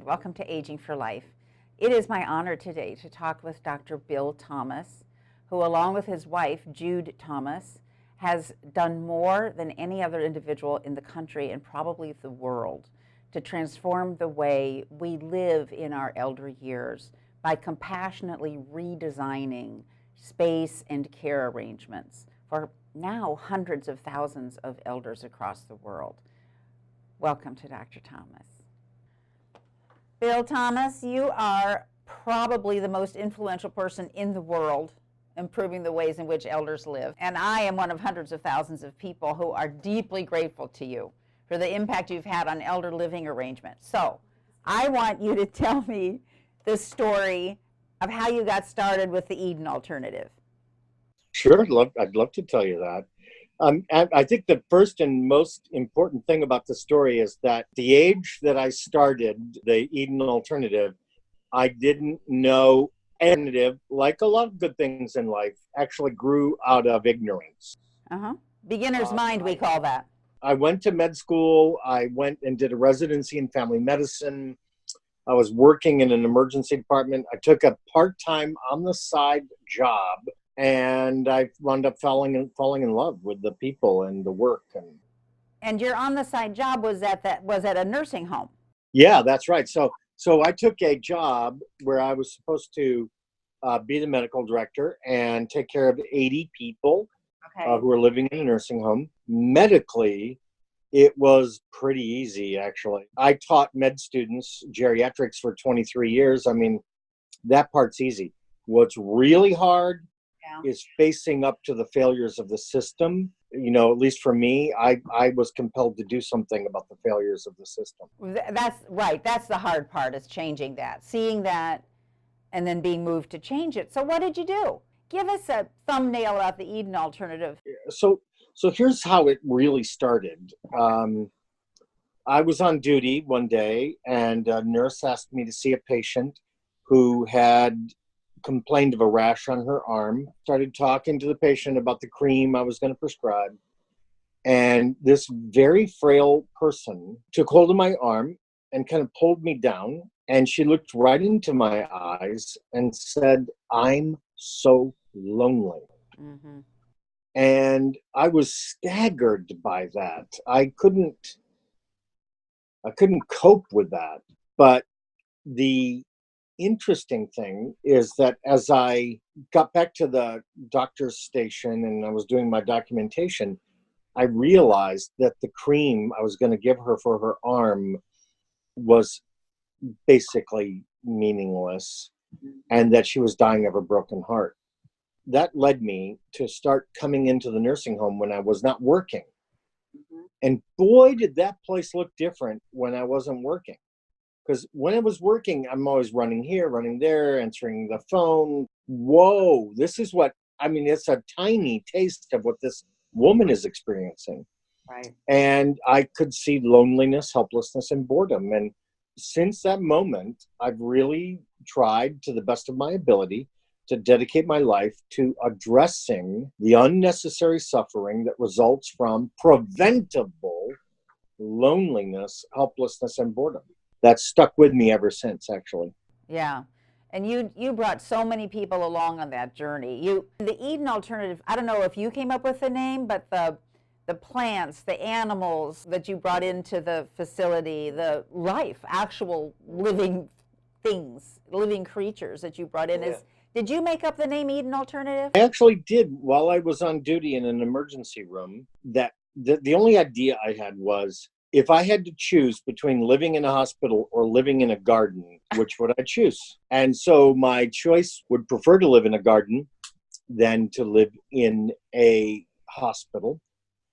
Welcome to Aging for Life. It is my honor today to talk with Dr. Bill Thomas, who, along with his wife, Jude Thomas, has done more than any other individual in the country and probably the world to transform the way we live in our elder years by compassionately redesigning space and care arrangements for now hundreds of thousands of elders across the world. Welcome to Dr. Thomas. Bill Thomas, you are probably the most influential person in the world improving the ways in which elders live. And I am one of hundreds of thousands of people who are deeply grateful to you for the impact you've had on elder living arrangements. So I want you to tell me the story of how you got started with the Eden Alternative. Sure, I'd love to tell you that. I think the first and most important thing about the story is that the age that I started the Eden Alternative, I didn't know alternative, like a lot of good things in life, actually grew out of ignorance. Beginner's mind, we call that. I went to med school. I went and did a residency in family medicine. I was working in an emergency department. I took a part-time on the side job, and I wound up falling in love with the people and the work. And your on the side job was at a nursing home. Yeah, that's right. So I took a job where I was supposed to be the medical director and take care of 80 people who were living in a nursing home. Medically, it was pretty easy, actually. I taught med students geriatrics for 23 years. I mean, that part's easy. What's really hard is facing up to the failures of the system. You know, at least for me, I was compelled to do something about the failures of the system. That's right. That's the hard part, is changing that, seeing that, and then being moved to change it. So what did you do? Give us a thumbnail about the Eden Alternative. So here's how it really started. I was on duty one day, and a nurse asked me to see a patient who had complained of a rash on her arm. Started talking to the patient about the cream I was going to prescribe. And this very frail person took hold of my arm and kind of pulled me down. And she looked right into my eyes and said, "I'm so lonely." Mm-hmm. And I was staggered by that. I couldn't cope with that. But the interesting thing is that as I got back to the doctor's station and I was doing my documentation, I realized that the cream I was going to give her for her arm was basically meaningless and that she was dying of a broken heart. That led me to start coming into the nursing home when I was not working. Mm-hmm. And boy, did that place look different when I wasn't working. Because when I was working, I'm always running here, running there, answering the phone. Whoa, this is what, I mean, it's a tiny taste of what this woman is experiencing. Right. And I could see loneliness, helplessness, and boredom. And since that moment, I've really tried to the best of my ability to dedicate my life to addressing the unnecessary suffering that results from preventable loneliness, helplessness, and boredom. That's stuck with me ever since, actually. Yeah. And you brought so many people along on that journey. The Eden Alternative, I don't know if you came up with the name, but the plants, the animals that you brought into the facility, the life, actual living things, living creatures that you brought in. Did you make up the name Eden Alternative? I actually did while I was on duty in an emergency room. That the only idea I had was, if I had to choose between living in a hospital or living in a garden, which would I choose? And so my choice would prefer to live in a garden than to live in a hospital.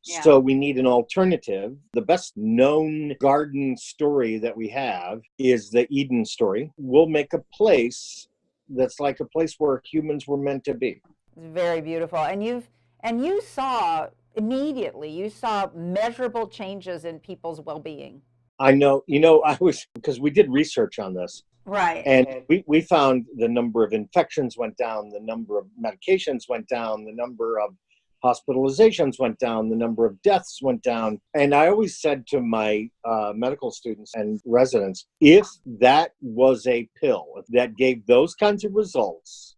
Yeah. So we need an alternative. The best known garden story that we have is the Eden story. We'll make a place that's like a place where humans were meant to be. It's very beautiful. And you saw immediately, you saw measurable changes in people's well-being. I know, because we did research on this. Right. And we found the number of infections went down, the number of medications went down, the number of hospitalizations went down, the number of deaths went down. And I always said to my medical students and residents, if that was a pill that gave those kinds of results,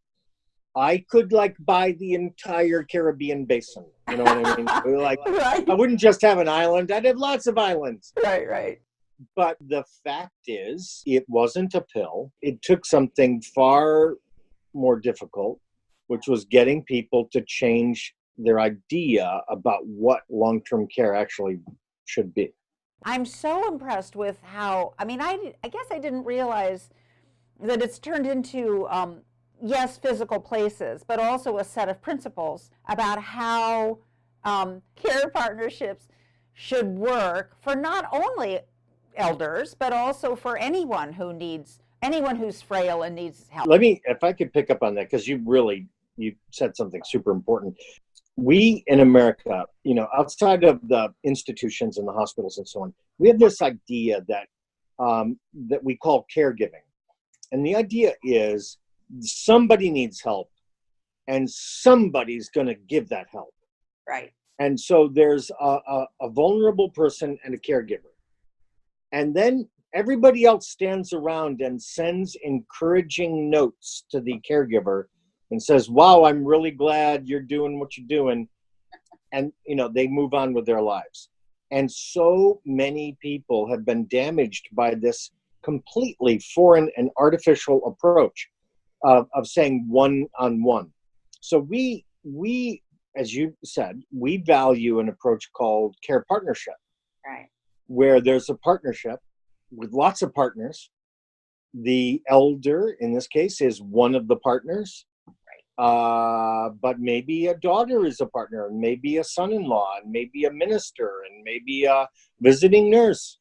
I could like buy the entire Caribbean basin. You know what I mean? Like, Right. I wouldn't just have an island. I'd have lots of islands. Right. But the fact is, it wasn't a pill. It took something far more difficult, which was getting people to change their idea about what long-term care actually should be. I'm so impressed with how, I mean, I guess I didn't realize that it's turned into, yes, physical places, but also a set of principles about how care partnerships should work for not only elders, but also for anyone who's frail and needs help. Let me, if I could pick up on that, because you said something super important. We in America, outside of the institutions and the hospitals and so on, we have this idea that that we call caregiving. And the idea is somebody needs help and somebody's going to give that help. Right. And so there's a vulnerable person and a caregiver. And then everybody else stands around and sends encouraging notes to the caregiver and says, wow, I'm really glad you're doing what you're doing. And, they move on with their lives. And so many people have been damaged by this completely foreign and artificial approach of saying one-on-one. So we, as you said, we value an approach called care partnership. Right. Where there's a partnership with lots of partners. The elder, in this case, is one of the partners. Right. But maybe a daughter is a partner, and maybe a son-in-law, and maybe a minister, and maybe a visiting nurse.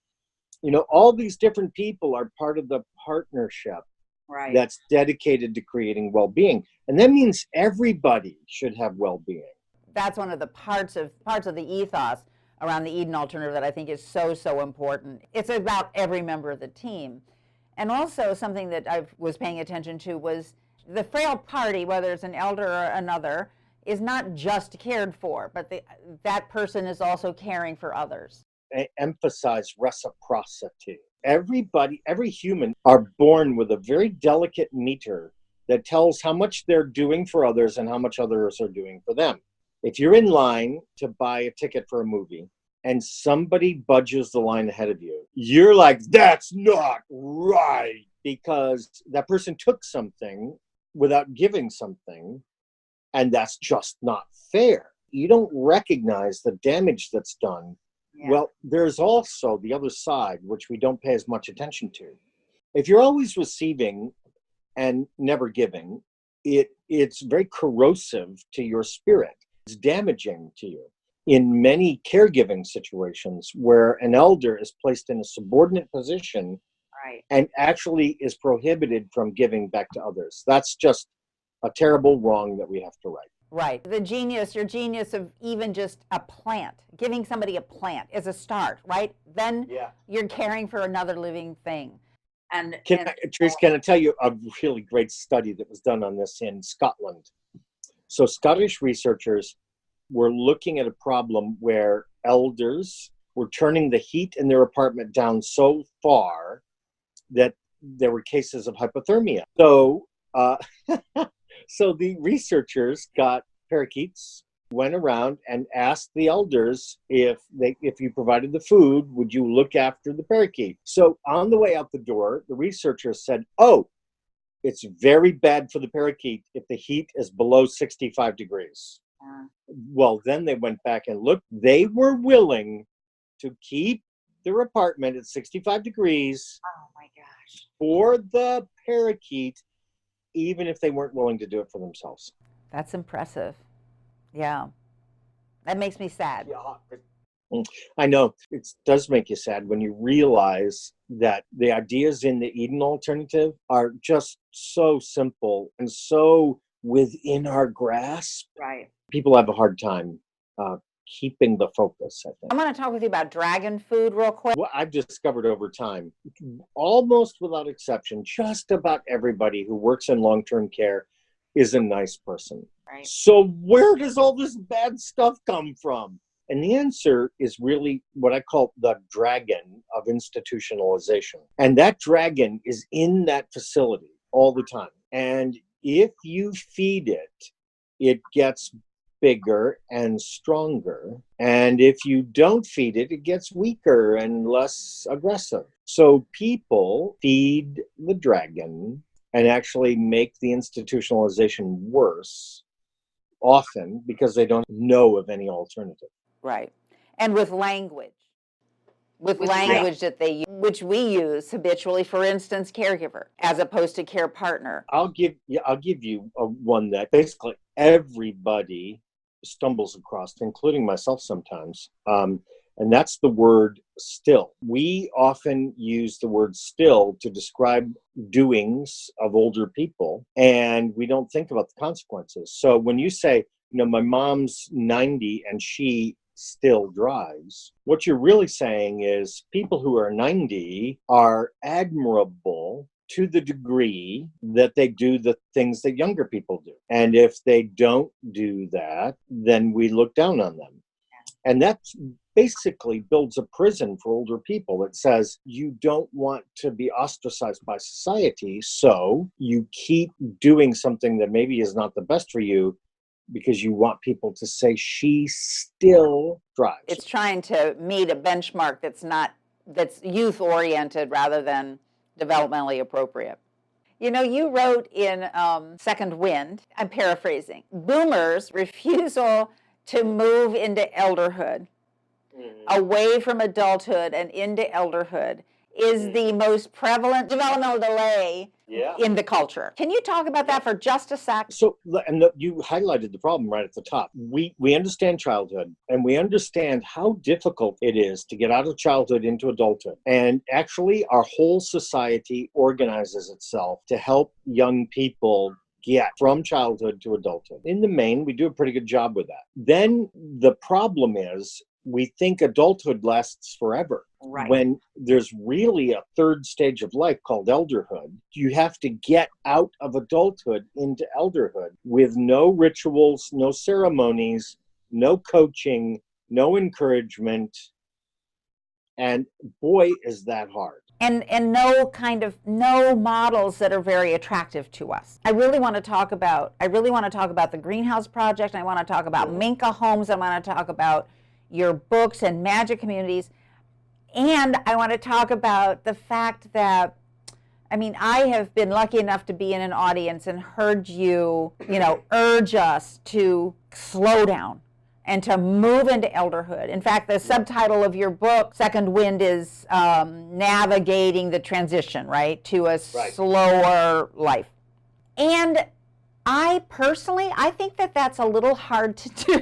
All these different people are part of the partnership. Right. That's dedicated to creating well-being. And that means everybody should have well-being. That's one of the parts of the ethos around the Eden Alternative that I think is so important. It's about every member of the team. And also something that I was paying attention to was the frail party, whether it's an elder or another, is not just cared for, but that person is also caring for others. I emphasize reciprocity. Everybody, every human are born with a very delicate meter that tells how much they're doing for others and how much others are doing for them. If you're in line to buy a ticket for a movie and somebody budges the line ahead of you, you're like, that's not right, because that person took something without giving something, and that's just not fair. You don't recognize the damage that's done. Yeah. Well, there's also the other side, which we don't pay as much attention to. If you're always receiving and never giving, it's very corrosive to your spirit. It's damaging to you. In many caregiving situations where an elder is placed in a subordinate position, right, and actually is prohibited from giving back to others, that's just a terrible wrong that we have to right. Right. Your genius of even just a plant, giving somebody a plant is a start, right? Then you're caring for another living thing. Trace, can I tell you a really great study that was done on this in Scotland? So Scottish researchers were looking at a problem where elders were turning the heat in their apartment down so far that there were cases of hypothermia. So, so the researchers got parakeets, went around and asked the elders if you provided the food, would you look after the parakeet? So on the way out the door, the researchers said, oh, it's very bad for the parakeet if the heat is below 65 degrees. Well, then they went back and looked. They were willing to keep their apartment at 65 degrees. Oh my gosh. For the parakeet, even if they weren't willing to do it for themselves. That's impressive. Yeah. That makes me sad. Yeah. I know. It does make you sad when you realize that the ideas in the Eden Alternative are just so simple and so within our grasp. Right. People have a hard time keeping the focus, I think. I'm going to talk with you about dragon food real quick. What I've discovered over time, almost without exception, just about everybody who works in long-term care is a nice person. Right. So where does all this bad stuff come from? And the answer is really what I call the dragon of institutionalization. And that dragon is in that facility all the time. And if you feed it, it gets bigger and stronger. And if you don't feed it, it gets weaker and less aggressive. So people feed the dragon and actually make the institutionalization worse, often because they don't know of any alternative. Right. And with language. With language that they use, which we use habitually, for instance, caregiver, as opposed to care partner. I'll give you one that basically everybody stumbles across, including myself sometimes. And that's the word still. We often use the word still to describe doings of older people, and we don't think about the consequences. So when you say, my mom's 90 and she still drives, what you're really saying is people who are 90 are admirable to the degree that they do the things that younger people do. And if they don't do that, then we look down on them. And that basically builds a prison for older people that says you don't want to be ostracized by society, so you keep doing something that maybe is not the best for you because you want people to say she still drives. It's trying to meet a benchmark that's youth oriented rather than developmentally appropriate. You wrote in Second Wind, I'm paraphrasing, boomers' refusal to move into elderhood, away from adulthood and into elderhood, is the most prevalent developmental delay in the culture. Can you talk about that for just a sec? So, you highlighted the problem right at the top. We understand childhood, and we understand how difficult it is to get out of childhood into adulthood. And actually, our whole society organizes itself to help young people get from childhood to adulthood. In the main, we do a pretty good job with that. Then the problem is we think adulthood lasts forever. Right. When there's really a third stage of life called elderhood, you have to get out of adulthood into elderhood with no rituals, no ceremonies, no coaching, no encouragement. And boy, is that hard. And no models that are very attractive to us. I really want to talk about the Greenhouse Project. I want to talk about Minka Homes. I want to talk about your books and magic communities. And I want to talk about the fact that, I have been lucky enough to be in an audience and heard you, urge us to slow down and to move into elderhood. In fact, the subtitle of your book, Second Wind, is navigating the transition, right, to a slower life. And I think that that's a little hard to do.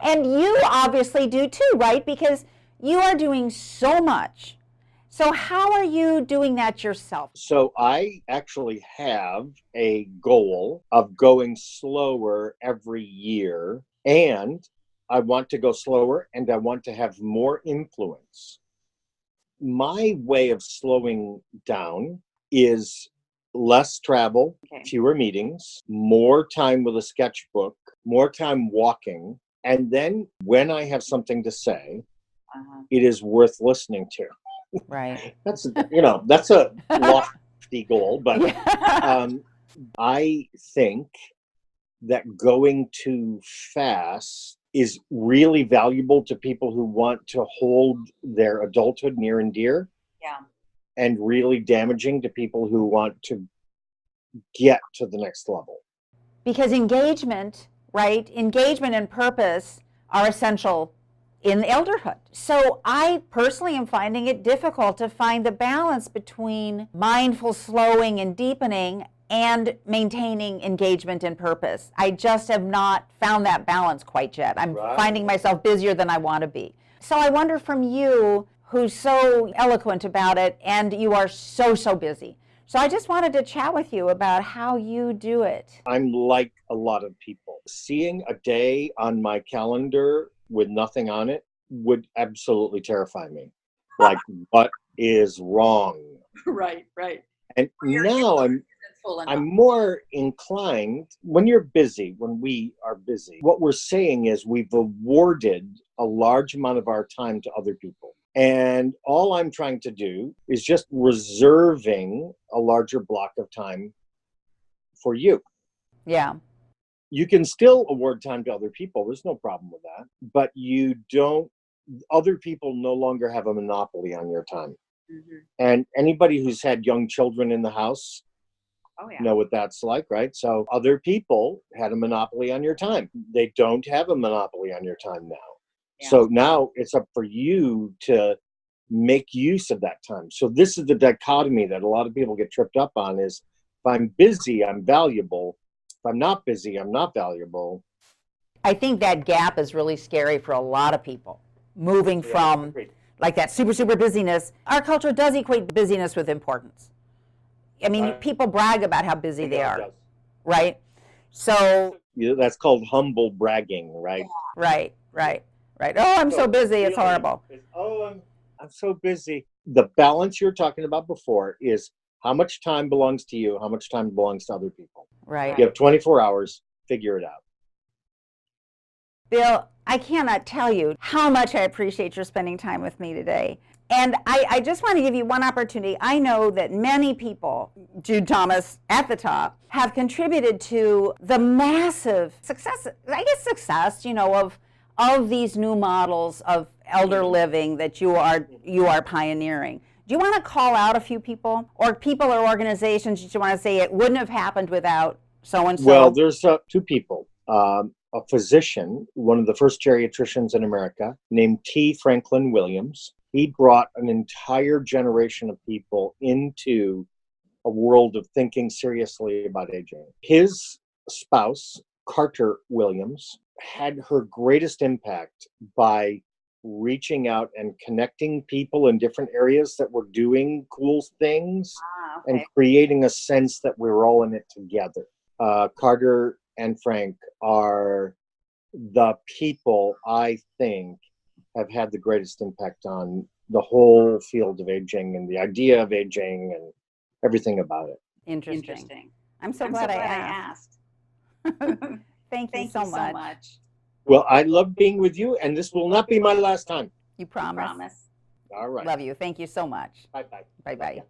And you obviously do too, right? Because you are doing so much. So how are you doing that yourself? So I actually have a goal of going slower every year, and I want to go slower and I want to have more influence. My way of slowing down is less travel, fewer meetings, more time with a sketchbook, more time walking. And then when I have something to say, it is worth listening to. Right. That's a lofty goal, but I think that going too fast is really valuable to people who want to hold their adulthood near and dear. Yeah. And really damaging to people who want to get to the next level. Because engagement and purpose are essential in elderhood. So I personally am finding it difficult to find the balance between mindful slowing and deepening and maintaining engagement and purpose. I just have not found that balance quite yet. I'm finding myself busier than I want to be. So I wonder from you, who's so eloquent about it, and you are so busy. So I just wanted to chat with you about how you do it. I'm like a lot of people. Seeing a day on my calendar with nothing on it would absolutely terrify me. Like, what is wrong? Right. And now full enough. I'm more inclined, when we are busy, what we're saying is we've awarded a large amount of our time to other people. And all I'm trying to do is just reserving a larger block of time for you. Yeah. You can still award time to other people. There's no problem with that. But other people no longer have a monopoly on your time. Mm-hmm. And anybody who's had young children in the house, Oh, yeah. know what that's like, right? So other people had a monopoly on your time. They don't have a monopoly on your time now. Yeah. So now it's up for you to make use of that time. So this is the dichotomy that a lot of people get tripped up on is if I'm busy, I'm valuable. If I'm not busy, I'm not valuable. I think that gap is really scary for a lot of people. Moving from agreed. like that super busyness. Our culture does equate busyness with importance. I mean, people brag about how busy they are, right? So, That's called humble bragging, right? right. Oh, I'm so busy, it's horrible. I'm so busy. The balance you're talking about before is how much time belongs to you, how much time belongs to other people. Right. You have 24 hours, figure it out. Bill, I cannot tell you how much I appreciate your spending time with me today. And I just want to give you one opportunity. I know that many people, Jude Thomas at the top, have contributed to the massive success, of these new models of elder living that you are pioneering. Do you want to call out a few people or organizations that you want to say it wouldn't have happened without so-and-so? Well, there's two people. A physician, one of the first geriatricians in America, named T. Franklin Williams. He brought an entire generation of people into a world of thinking seriously about aging. His spouse, Carter Williams, had her greatest impact by reaching out and connecting people in different areas that were doing cool things and creating a sense that we're all in it together. Carter and Frank are the people I think have had the greatest impact on the whole field of aging and the idea of aging and everything about it. Interesting. I'm so glad I asked. Thank you so much. Well, I love being with you, and this will not be my last time. You promise? Promise. All right. Love you. Thank you so much. Bye-bye. Bye-bye.